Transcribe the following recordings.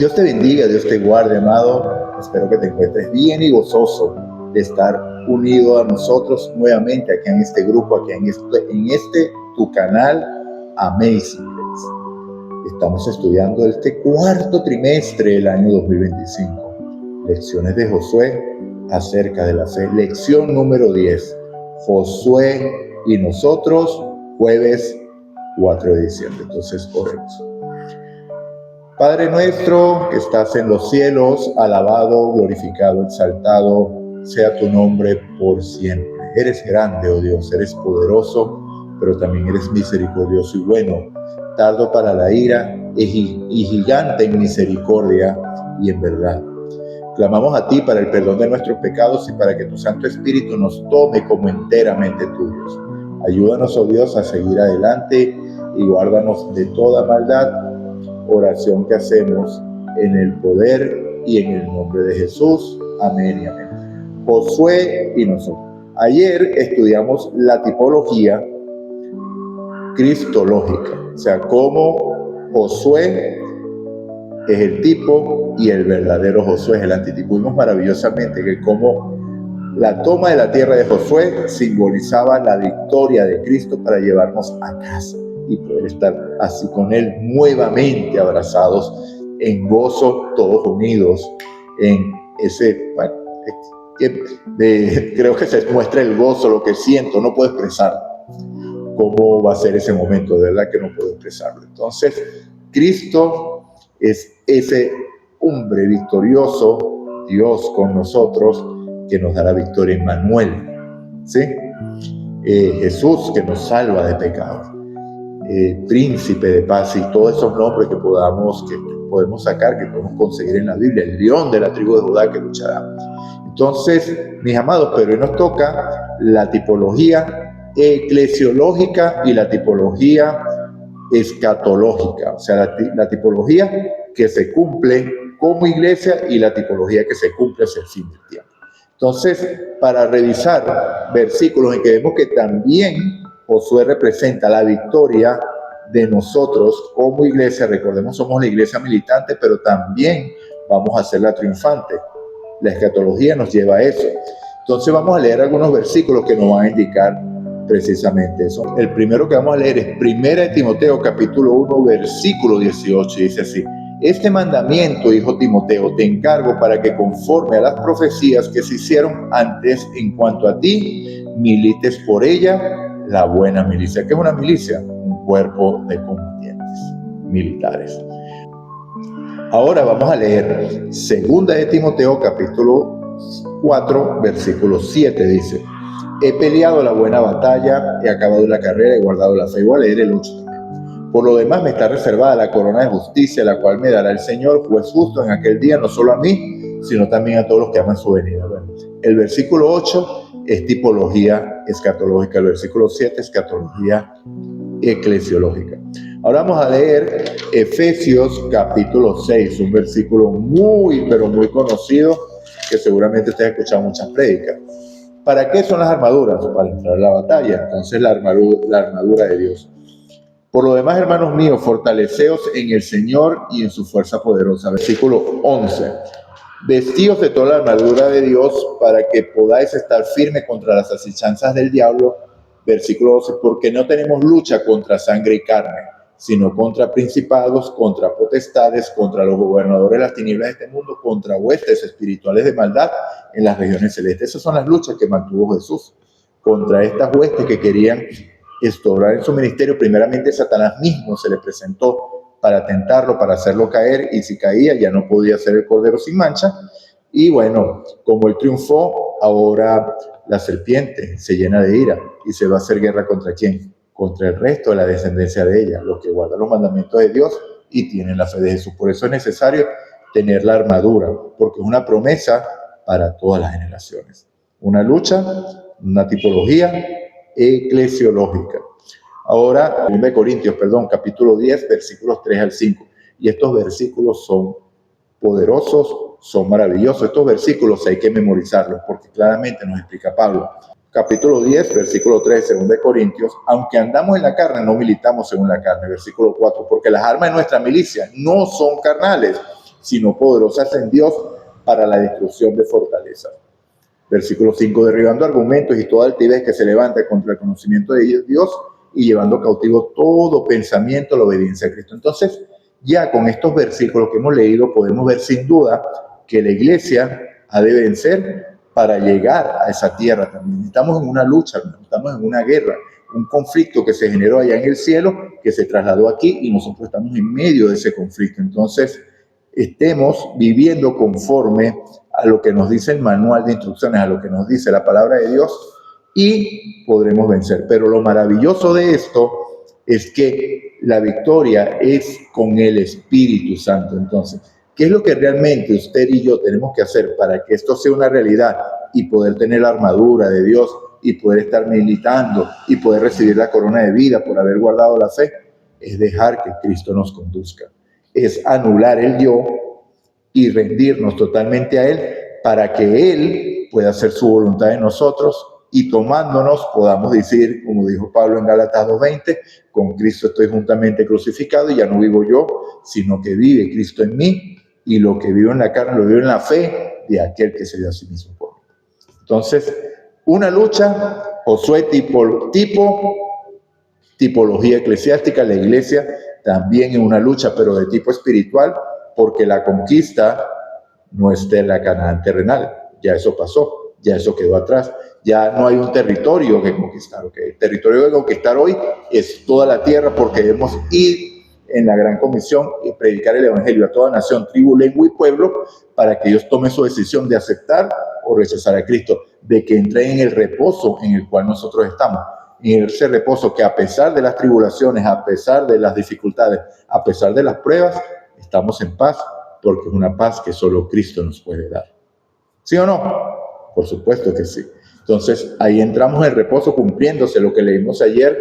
Dios te bendiga, Dios te guarde, amado. Espero que te encuentres bien y gozoso de estar unido a nosotros nuevamente aquí en este grupo, aquí en este tu canal Amazing Grace. Estamos estudiando este cuarto trimestre del año 2025. Lecciones de Josué acerca de la fe. Lección número 10. Josué y nosotros, jueves 4 de diciembre. Entonces, oremos. Padre nuestro que estás en los cielos, alabado, glorificado, exaltado sea tu nombre por siempre. Eres grande, oh Dios, eres poderoso, pero también eres misericordioso y bueno, tardo para la ira y gigante en misericordia y en verdad. Clamamos a ti para el perdón de nuestros pecados y para que tu Santo Espíritu nos tome como enteramente tuyos. Ayúdanos, oh Dios, a seguir adelante y guárdanos de toda maldad. Oración que hacemos en el poder y en el nombre de Jesús. Amén y amén. Josué y nosotros. Ayer estudiamos la tipología cristológica, o sea, cómo Josué es el tipo y el verdadero Josué es el antitipo. Vimos maravillosamente que cómo la toma de la tierra de Josué simbolizaba la victoria de Cristo para llevarnos a casa y poder estar así con Él nuevamente abrazados en gozo, todos unidos en ese, creo que se muestra el gozo, lo que siento, no puedo expresar cómo va a ser ese momento, de verdad que no puedo expresarlo. Entonces, Cristo es ese hombre victorioso, Dios con nosotros, que nos dará victoria, Emmanuel, ¿sí? Jesús que nos salva de pecados. Príncipe de paz y todos esos nombres que podemos sacar, que podemos conseguir en la Biblia, el león de la tribu de Judá que luchará. Entonces, mis amados, pero hoy nos toca la tipología eclesiológica y la tipología escatológica, o sea, la tipología que se cumple como iglesia y la tipología que se cumple hacia el fin del tiempo. Entonces, para revisar versículos en que vemos que también Josué representa la victoria de nosotros como iglesia. Recordemos, somos la iglesia militante, pero también vamos a ser la triunfante. La escatología nos lleva a eso. Entonces vamos a leer algunos versículos que nos van a indicar precisamente eso. El primero que vamos a leer es 1 Timoteo capítulo 1 versículo 18. Dice así: este mandamiento, hijo Timoteo, te encargo para que conforme a las profecías que se hicieron antes en cuanto a ti, milites por ella la buena milicia. ¿Qué es una milicia? Un cuerpo de combatientes militares. Ahora vamos a leer 2 Timoteo capítulo 4 versículo 7. Dice: he peleado la buena batalla, he acabado la carrera, he guardado la fe. Voy a leer el 8 también. Por lo demás me está reservada la corona de justicia, la cual me dará el Señor, juez justo, en aquel día, no solo a mí, sino también a todos los que aman su venida. Bueno, el versículo 8 es tipología escatológica, el versículo 7 escatología eclesiológica. Ahora vamos a leer Efesios capítulo 6, un versículo muy, pero muy conocido, que seguramente usted ha escuchado muchas prédicas. ¿Para qué son las armaduras? Para entrar a la batalla. Entonces la armadura de Dios. Por lo demás, hermanos míos, fortaleceos en el Señor y en su fuerza poderosa. Versículo 11. Vestíos de toda la armadura de Dios para que podáis estar firmes contra las asechanzas del diablo. Versículo 12. Porque no tenemos lucha contra sangre y carne, sino contra principados, contra potestades, contra los gobernadores de las tinieblas de este mundo, contra huestes espirituales de maldad en las regiones celestes. Esas son las luchas que mantuvo Jesús contra estas huestes que querían estorbar en su ministerio. Primeramente, Satanás mismo se le presentó para tentarlo, para hacerlo caer, y si caía ya no podía ser el cordero sin mancha. Y bueno, como él triunfó, ahora la serpiente se llena de ira y se va a hacer guerra ¿contra quién? Contra el resto de la descendencia de ella, los que guardan los mandamientos de Dios y tienen la fe de Jesús. Por eso es necesario tener la armadura, porque es una promesa para todas las generaciones. Una lucha, una tipología eclesiológica. Ahora, 1 Corintios, capítulo 10, versículos 3 al 5. Y estos versículos son poderosos, son maravillosos. Estos versículos hay que memorizarlos, porque claramente nos explica Pablo. Capítulo 10, versículo 3, 2 Corintios: aunque andamos en la carne, no militamos según la carne. Versículo 4: porque las armas de nuestra milicia no son carnales, sino poderosas en Dios para la destrucción de fortalezas. Versículo 5, derribando argumentos y toda altivez que se levanta contra el conocimiento de Dios y llevando cautivo todo pensamiento a la obediencia a Cristo. Entonces, ya con estos versículos que hemos leído, podemos ver sin duda que la iglesia ha de vencer para llegar a esa tierra también. Estamos en una lucha, estamos en una guerra, un conflicto que se generó allá en el cielo, que se trasladó aquí y nosotros estamos en medio de ese conflicto. Entonces, estemos viviendo conforme a lo que nos dice el manual de instrucciones, a lo que nos dice la palabra de Dios, y podremos vencer. Pero lo maravilloso de esto es que la victoria es con el Espíritu Santo. Entonces, ¿qué es lo que realmente usted y yo tenemos que hacer para que esto sea una realidad y poder tener la armadura de Dios y poder estar militando y poder recibir la corona de vida por haber guardado la fe? Es dejar que Cristo nos conduzca. Es anular el yo y rendirnos totalmente a Él para que Él pueda hacer su voluntad en nosotros y tomándonos podamos decir, como dijo Pablo en Gálatas 2:20, con Cristo estoy juntamente crucificado y ya no vivo yo, sino que vive Cristo en mí y lo que vivo en la carne lo vivo en la fe de aquel que se dio a sí mismo por mí. Entonces, una lucha, Josué tipología eclesiástica, la iglesia también en una lucha, pero de tipo espiritual, porque la conquista no está en la Canaán terrenal, ya eso pasó, ya eso quedó atrás, ya no hay un territorio que conquistar, ¿okay? El territorio que conquistar hoy es toda la tierra porque debemos ir en la gran comisión y predicar el evangelio a toda nación, tribu, lengua y pueblo para que ellos tomen su decisión de aceptar o rechazar a Cristo, de que entren en el reposo en el cual nosotros estamos. En ese reposo que a pesar de las tribulaciones, a pesar de las dificultades, a pesar de las pruebas, estamos en paz, porque es una paz que solo Cristo nos puede dar. ¿Sí o no? Por supuesto que sí. Entonces, ahí entramos en el reposo cumpliéndose lo que leímos ayer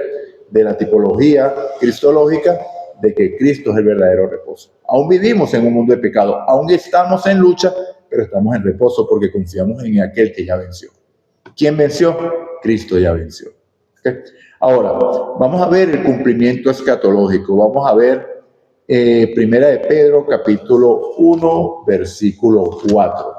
de la tipología cristológica, de que Cristo es el verdadero reposo. Aún vivimos en un mundo de pecado, aún estamos en lucha, pero estamos en reposo porque confiamos en aquel que ya venció. ¿Quién venció? Cristo ya venció. ¿Okay? Ahora, vamos a ver el cumplimiento escatológico. Vamos a ver Primera de Pedro, capítulo 1, versículo 4.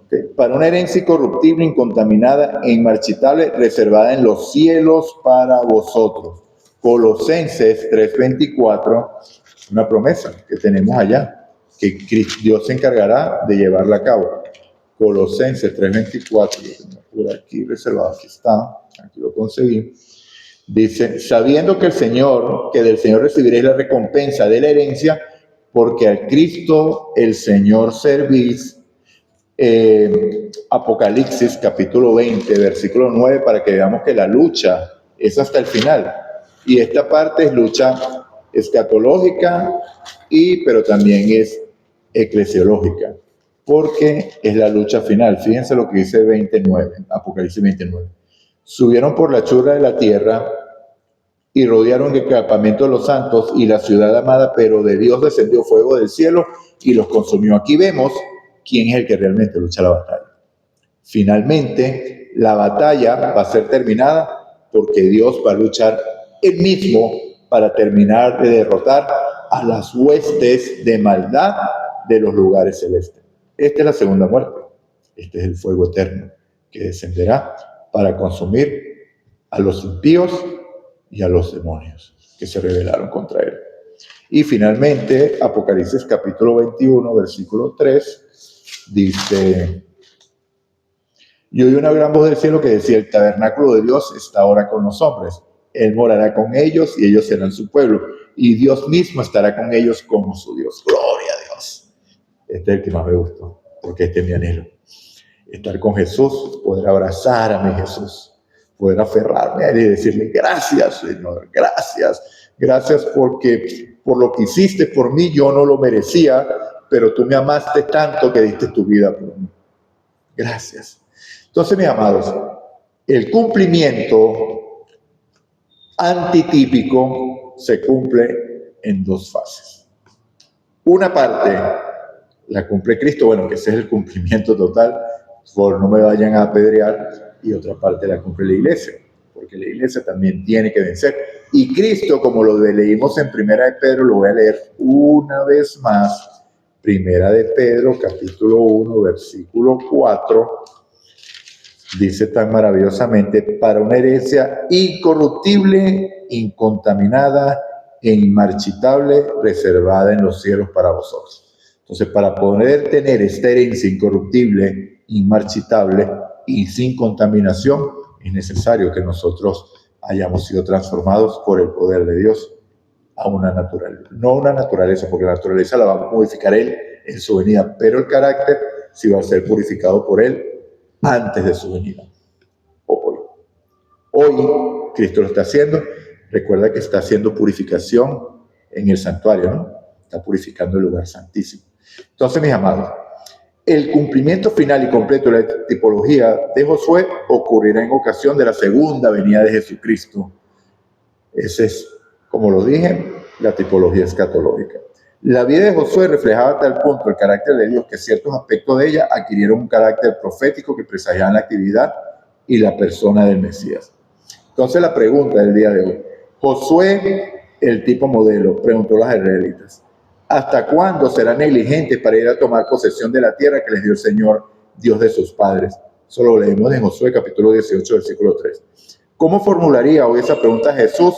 ¿Okay? Para una herencia incorruptible, incontaminada e inmarchitable, reservada en los cielos para vosotros. Colosenses 3:24, una promesa que tenemos allá, que Dios se encargará de llevarla a cabo. Colosenses 3:24, por aquí reservado, aquí está, aquí lo conseguí. Dice, sabiendo que del Señor recibiréis la recompensa de la herencia, porque al Cristo el Señor servís. Apocalipsis capítulo 20, versículo 9, para que veamos que la lucha es hasta el final. Y esta parte es lucha escatológica, pero también es eclesiológica, porque es la lucha final. Fíjense lo que dice 29, Apocalipsis 29. Subieron por la churra de la tierra y rodearon el campamento de los santos y la ciudad amada, pero de Dios descendió fuego del cielo y los consumió. Aquí vemos quién es el que realmente lucha la batalla. Finalmente, la batalla va a ser terminada porque Dios va a luchar Él mismo para terminar de derrotar a las huestes de maldad de los lugares celestes. Esta es la segunda muerte. Este es el fuego eterno que descenderá para consumir a los impíos y a los demonios que se rebelaron contra Él. Y finalmente, Apocalipsis capítulo 21, versículo 3, dice, y oí una gran voz del cielo que decía, el tabernáculo de Dios está ahora con los hombres. Él morará con ellos y ellos serán su pueblo. Y Dios mismo estará con elos como su Dios. ¡Gloria a Dios! Este es el que más me gustó, porque este es mi anhelo. Estar con Jesús, poder abrazar a mi Jesús, poder aferrarme a Él y decirle, gracias, Señor, gracias. Gracias porque por lo que hiciste por mí yo no lo merecía, pero tú me amaste tanto que diste tu vida por mí. Gracias. Entonces, mis amados, el cumplimiento antitípico se cumple en dos fases. Una parte la cumple Cristo, bueno, que ese es el cumplimiento total, por no me vayan a apedrear, y otra parte la cumple la iglesia, porque la iglesia también tiene que vencer. Y Cristo, como lo leímos en Primera de Pedro, lo voy a leer una vez más, Primera de Pedro, capítulo 1, versículo 4, dice tan maravillosamente: para una herencia incorruptible, incontaminada e inmarchitable, reservada en los cielos para vosotros. Entonces, para poder tener esta herencia incorruptible, inmarchitable y sin contaminación, es necesario que nosotros hayamos sido transformados por el poder de Dios a una naturaleza. No una naturaleza, porque la naturaleza la va a modificar Él en su venida, pero el carácter sí va a ser purificado por Él antes de su venida. Hoy Cristo lo está haciendo. Recuerda que está haciendo purificación en el santuario, ¿no? Está purificando el lugar santísimo. Entonces, mis amados, el cumplimiento final y completo de la tipología de Josué ocurrirá en ocasión de la segunda venida de Jesucristo. Esa es, como lo dije, la tipología escatológica. La vida de Josué reflejaba a tal punto el carácter de Dios que ciertos aspectos de ella adquirieron un carácter profético que presagiaban la actividad y la persona del Mesías. Entonces, la pregunta del día de hoy: Josué, el tipo modelo, preguntó a los israelitas, ¿hasta cuándo serán negligentes para ir a tomar posesión de la tierra que les dio el Señor, Dios de sus padres? Eso lo leemos en Josué capítulo 18, versículo 3. ¿Cómo formularía hoy esa pregunta Jesús,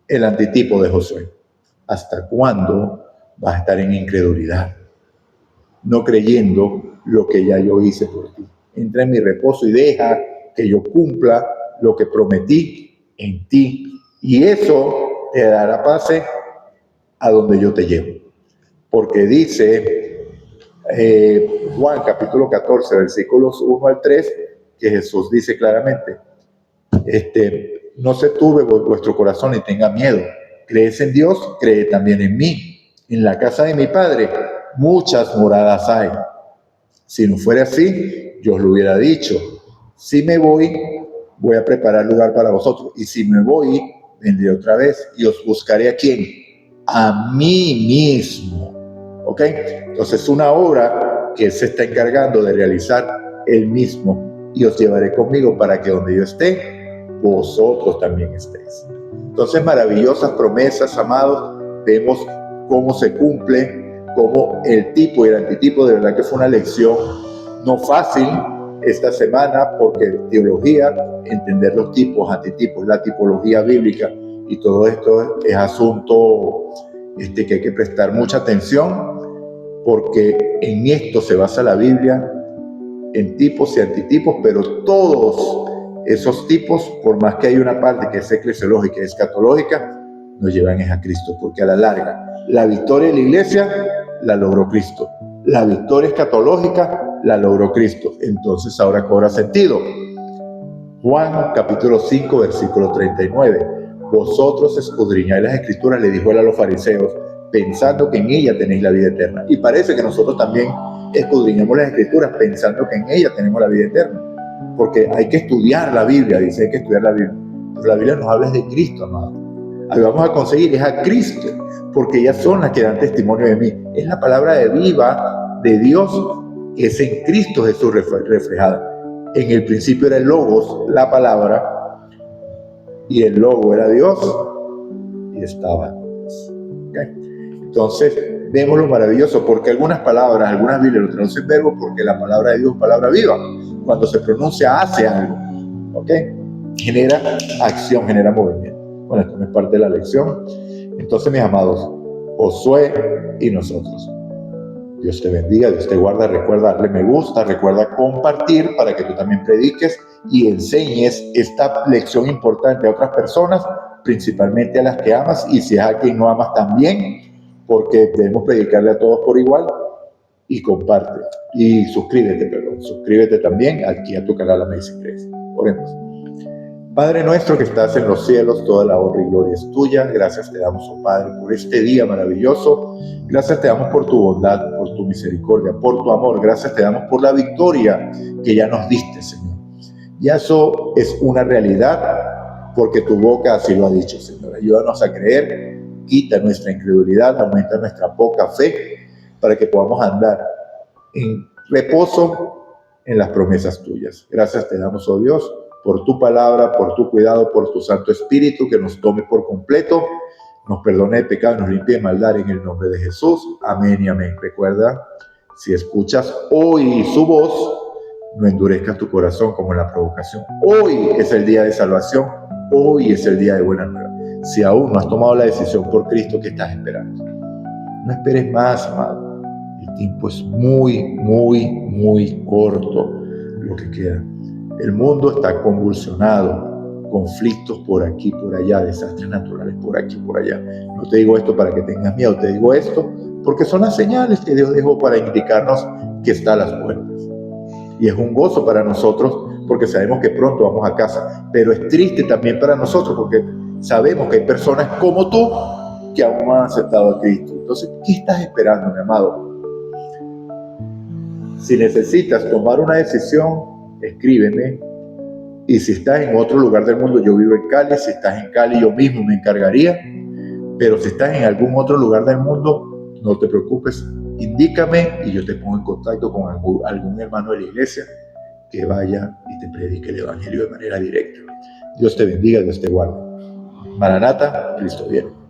el antitipo de Josué? ¿Hasta cuándo vas a estar en incredulidad, no creyendo lo que ya yo hice por ti? Entra en mi reposo y deja que yo cumpla lo que prometí en ti, y eso te dará pase a donde yo te llevo. Porque dice Juan capítulo 14, versículos 1 al 3, que Jesús dice claramente: no se turbe vuestro corazón y tenga miedo. Crees en Dios, cree también en mí. En la casa de mi Padre muchas moradas hay. Si no fuera así, yo os lo hubiera dicho. Si me voy a preparar lugar para vosotros. Y si me voy, vendré otra vez y os buscaré ¿a quién? A mí mismo. ¿Ok? Entonces es una obra que Él se está encargando de realizar Él mismo. Y os llevaré conmigo para que donde yo esté, vosotros también estéis. Entonces, maravillosas promesas, amados. Vemos cómo se cumple, cómo el tipo y el antitipo, de verdad que fue una lección no fácil esta semana, porque teología, entender los tipos, antitipos, la tipología bíblica y todo esto es asunto que hay que prestar mucha atención, porque en esto se basa la Biblia, en tipos y antitipos, pero todos esos tipos, por más que hay una parte que es eclesiológica y escatológica, nos llevan a Cristo, porque a la larga la victoria de la iglesia la logró Cristo, la victoria escatológica la logró Cristo. Entonces ahora cobra sentido. Juan capítulo 5 versículo 39: vosotros escudriñáis las escrituras, le dijo él a los fariseos, pensando que en ella tenéis la vida eterna. Y parece que nosotros también escudriñamos las escrituras pensando que en ella tenemos la vida eterna, porque hay que estudiar la Biblia, dice, hay que estudiar la Biblia, pero la Biblia nos habla de Cristo, amado. Ahí vamos a conseguir es a Cristo, porque ellas son las que dan testimonio de mí. Es la palabra de viva de Dios, que es en Cristo Jesús reflejada. En el principio era el Logos, la palabra, y el Logo era Dios, y estaba Dios. ¿Okay? Entonces, vemos lo maravilloso, porque algunas palabras, algunas Biblias lo traducen verbo, porque la palabra de Dios es palabra viva. Cuando se pronuncia, hace algo. ¿Ok? Genera acción, genera movimiento. Bueno, esto no es parte de la lección. Entonces, mis amados, Josué y nosotros. Dios te bendiga, Dios te guarda. Recuerda darle me gusta, recuerda compartir para que tú también prediques y enseñes esta lección importante a otras personas, principalmente a las que amas, y si es a quien no amas también, porque debemos predicarle a todos por igual. Y comparte y suscríbete también aquí a tu canal Amazing Grace. Oremos. Padre nuestro que estás en los cielos, toda la honra y gloria es tuya. Gracias te damos, oh Padre, por este día maravilloso. Gracias te damos por tu bondad, por tu misericordia, por tu amor. Gracias te damos por la victoria que ya nos diste, Señor. Ya eso es una realidad, porque tu boca así lo ha dicho, Señor. Ayúdanos a creer, quita nuestra incredulidad, aumenta nuestra poca fe, para que podamos andar en reposo en las promesas tuyas. Gracias te damos, oh Dios, por tu palabra, por tu cuidado, por tu Santo Espíritu que nos tome por completo. nos perdone el pecado y nos limpie de maldad en el nombre de Jesús. Amén y amén. Recuerda, si escuchas hoy su voz, no endurezcas tu corazón como en la provocación. Hoy es el día de salvación. Hoy es el día de buena nueva. Si aún no has tomado la decisión por Cristo, ¿qué estás esperando? No esperes más, amado. El tiempo es muy corto lo que queda. El mundo está convulsionado, conflictos por aquí, por allá, desastres naturales por aquí, por allá. No te digo esto para que tengas miedo, te digo esto porque son las señales que Dios dejó para indicarnos que está a las puertas. Y es un gozo para nosotros porque sabemos que pronto vamos a casa, pero es triste también para nosotros porque sabemos que hay personas como tú que aún no han aceptado a Cristo. Entonces, ¿qué estás esperando, mi amado? Si necesitas tomar una decisión, escríbeme. Y si estás en otro lugar del mundo, yo vivo en Cali, si estás en Cali yo mismo me encargaría, pero si estás en algún otro lugar del mundo, no te preocupes, indícame y yo te pongo en contacto con algún hermano de la iglesia que vaya y te predique el evangelio de manera directa. Dios te bendiga, Dios te guarde. Maranata, Cristo viene.